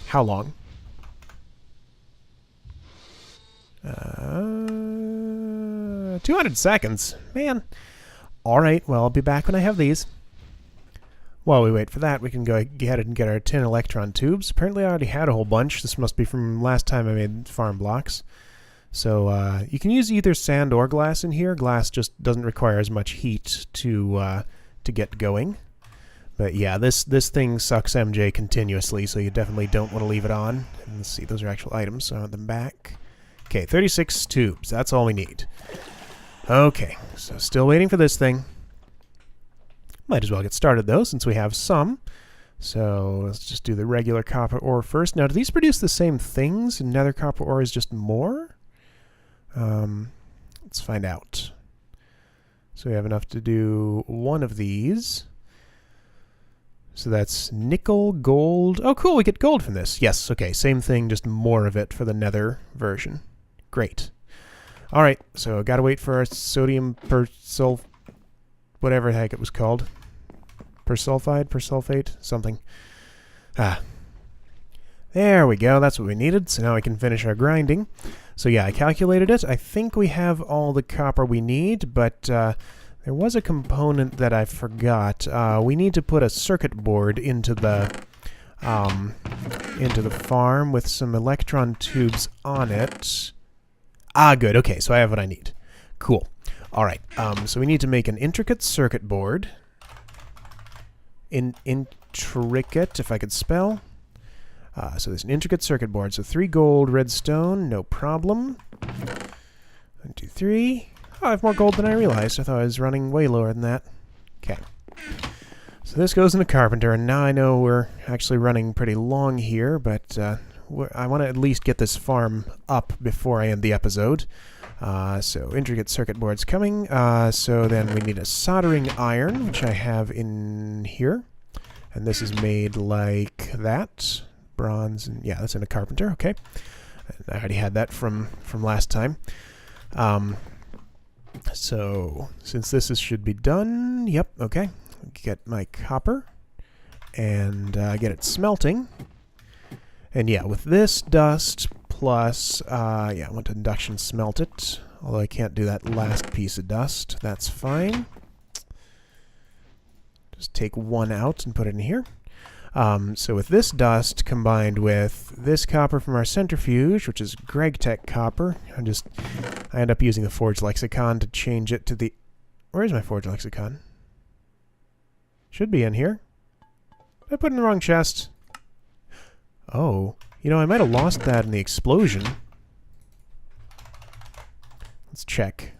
How long? 200 seconds. Man. Alright, well, I'll be back when I have these. While we wait for that, we can go ahead and get our tin electron tubes. Apparently I already had a whole bunch. This must be from last time I made farm blocks. So you can use either sand or glass in here. Glass just doesn't require as much heat to get going. But yeah, this thing sucks MJ continuously, so you definitely don't want to leave it on. And let's see, those are actual items, so I want them back. Okay, 36 tubes. That's all we need. Okay, so still waiting for this thing. Might as well get started, though, since we have some. So let's just do the regular copper ore first. Now, do these produce the same things? And nether copper ore is just more? Let's find out. So we have enough to do one of these. So that's nickel, gold. Oh, cool, we get gold from this. Yes, okay, same thing, just more of it for the nether version. Great. All right, so gotta wait for our sodium whatever the heck it was called. Persulfide, persulfate, something. Ah. There we go, that's what we needed, so now we can finish our grinding. So yeah, I calculated it. I think we have all the copper we need, but there was a component that I forgot. We need to put a circuit board into the farm with some electron tubes on it. Ah, good. Okay, so I have what I need. Cool. All right. So we need to make an intricate circuit board. Intricate, if I could spell. So there's an intricate circuit board. So 3 gold, redstone, no problem. 1, 2, 3. Oh, I have more gold than I realized. I thought I was running way lower than that. Okay. So this goes in the carpenter, and now I know we're actually running pretty long here, but I want to at least get this farm up before I end the episode. So intricate circuit board's coming. So then we need a soldering iron, which I have in here. And this is made like that. Bronze, and yeah, that's in a carpenter. Okay. I already had that from last time. So since this should be done, yep, okay. Get my copper and get it smelting. And yeah, with this dust plus, yeah, I want to induction smelt it. Although I can't do that last piece of dust. That's fine. Just take one out and put it in here. So with this dust combined with this copper from our centrifuge, which is GregTech copper, I end up using the Forge Lexicon to change it to the... Where is my Forge Lexicon? Should be in here. Did I put it in the wrong chest? Oh, you know, I might have lost that in the explosion. Let's check.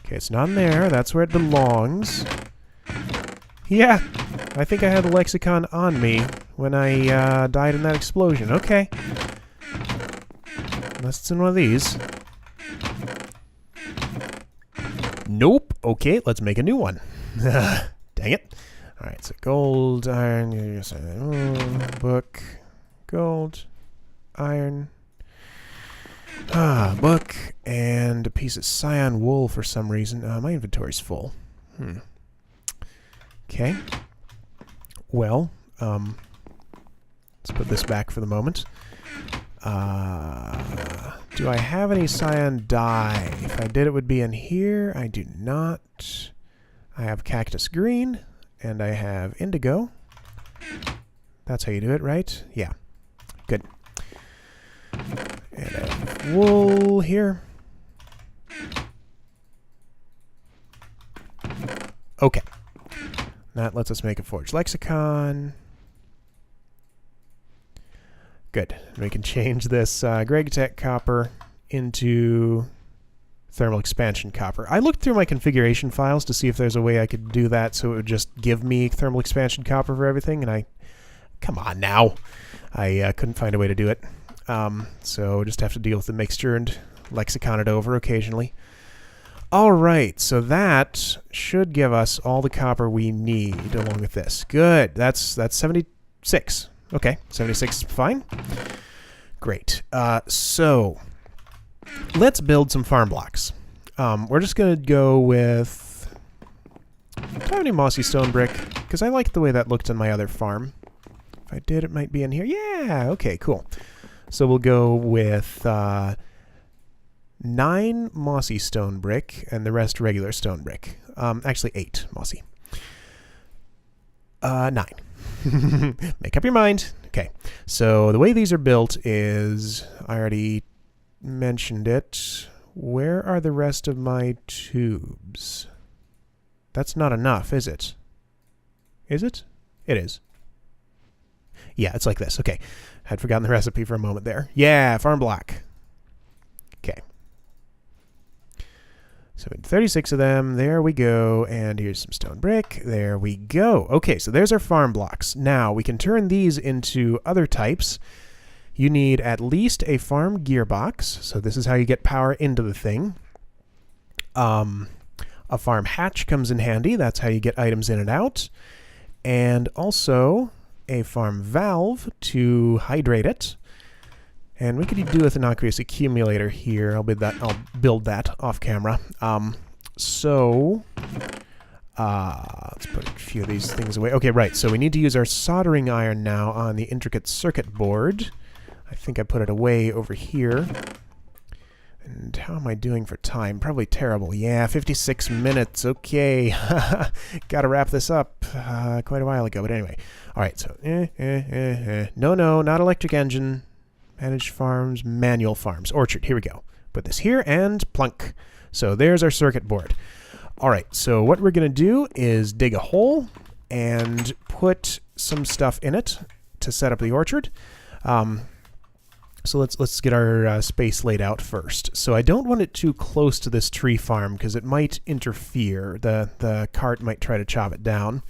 Okay, it's not in there. That's where it belongs. Yeah, I think I had the lexicon on me when I died in that explosion. Okay. Unless it's in one of these. Nope. Okay, let's make a new one. Dang it. Alright, so gold, iron, book, gold, iron, book, and a piece of cyan wool for some reason. My inventory's full. Okay. Well, let's put this back for the moment. Do I have any cyan dye? If I did, it would be in here. I do not. I have cactus green, and I have indigo. That's how you do it, right? Yeah. Good. And I have wool here. Okay. That lets us make a Forge Lexicon. Good. We can change this GregTech copper into thermal expansion copper. I looked through my configuration files to see if there's a way I could do that so it would just give me thermal expansion copper for everything, and come on now. I couldn't find a way to do it. So just have to deal with the mixture and lexicon it over occasionally. All right, so that should give us all the copper we need along with this. Good. That's 76. Okay, 76 is fine. Great. So let's build some farm blocks. We're just going to go with... Do I have any mossy stone brick? Because I like the way that looked on my other farm. If I did, it might be in here. Yeah, okay, cool. So we'll go with 9 mossy stone brick and the rest regular stone brick. Actually 8 mossy. 9. Make up your mind. Okay, so the way these are built is, I already mentioned it. Where are the rest of my tubes? That's not enough, is it? Is it? It is. Yeah, it's like this. Okay, had forgotten the recipe for a moment there. Yeah, farm block. Okay. So 36 of them. There we go. And here's some stone brick. There we go. Okay, so there's our farm blocks. Now, we can turn these into other types. You need at least a farm gearbox. So this is how you get power into the thing. A farm hatch comes in handy. That's how you get items in and out. And also a farm valve to hydrate it. And we could do with an aqueous accumulator here. I'll build that off camera. Let's put a few of these things away. Okay, right. So we need to use our soldering iron now on the intricate circuit board. I think I put it away over here. And how am I doing for time? Probably terrible. Yeah, 56 minutes. Okay. Gotta wrap this up quite a while ago. But anyway. All right, so No, not electric engine. Managed farms, manual farms. Orchard, here we go. Put this here and plunk. So there's our circuit board. All right, so what we're going to do is dig a hole and put some stuff in it to set up the orchard. So let's get our space laid out first. So I don't want it too close to this tree farm because it might interfere. The cart might try to chop it down.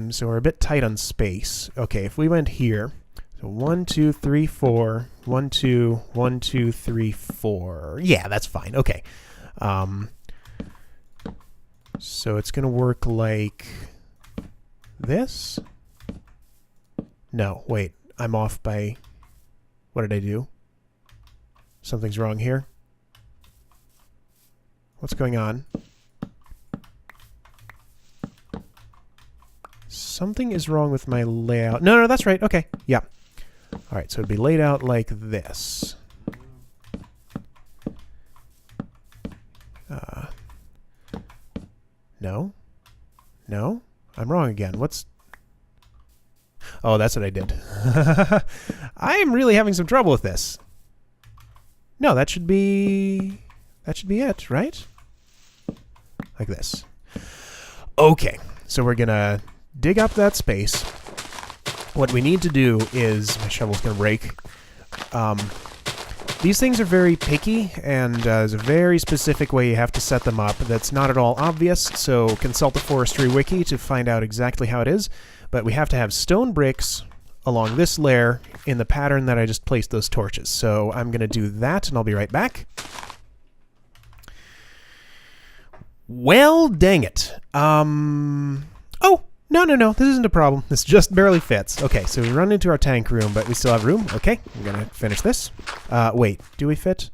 So we're a bit tight on space. Okay, if we went here, so 1, 2, 3, 4, 1, 2, 1, 2, 3, 4. Yeah, that's fine. Okay. So it's gonna work like this. No, wait. I'm off by... What did I do? Something's wrong here. What's going on? Something is wrong with my layout. No, that's right. Okay. Yeah. All right, so it'd be laid out like this. No. No? I'm wrong again. What's... Oh, that's what I did. I'm really having some trouble with this. No, that should be it, right? Like this. Okay, so we're gonna dig up that space. What we need to do is... My shovel's gonna break. These things are very picky, and there's a very specific way you have to set them up that's not at all obvious, so consult the forestry wiki to find out exactly how it is. But we have to have stone bricks along this layer in the pattern that I just placed those torches. So I'm going to do that, and I'll be right back. Well, dang it. Oh, no. This isn't a problem. This just barely fits. Okay, so we run into our tank room, but we still have room. Okay, I'm going to finish this. Wait, do we fit?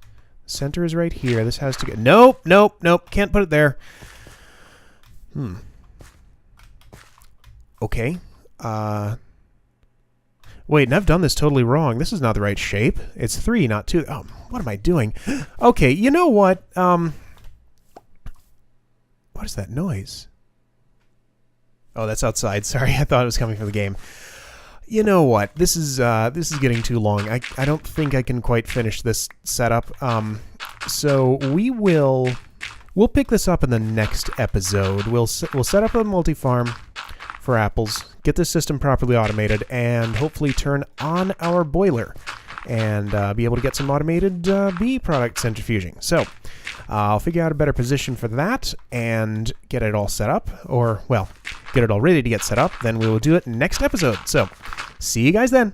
Center is right here. This has to go... Nope. Can't put it there. Okay. Wait, and I've done this totally wrong. This is not the right shape. It's 3, not 2. Oh, what am I doing? Okay, you know what? What is that noise? Oh, that's outside. Sorry, I thought it was coming from the game. You know what? This is getting too long. I don't think I can quite finish this setup. So we'll pick this up in the next episode. We'll set up a multi-farm for apples, get this system properly automated, and hopefully turn on our boiler and be able to get some automated bee product centrifuging. So I'll figure out a better position for that and get it all set up, or, well, get it all ready to get set up. Then we will do it next episode. So see you guys then.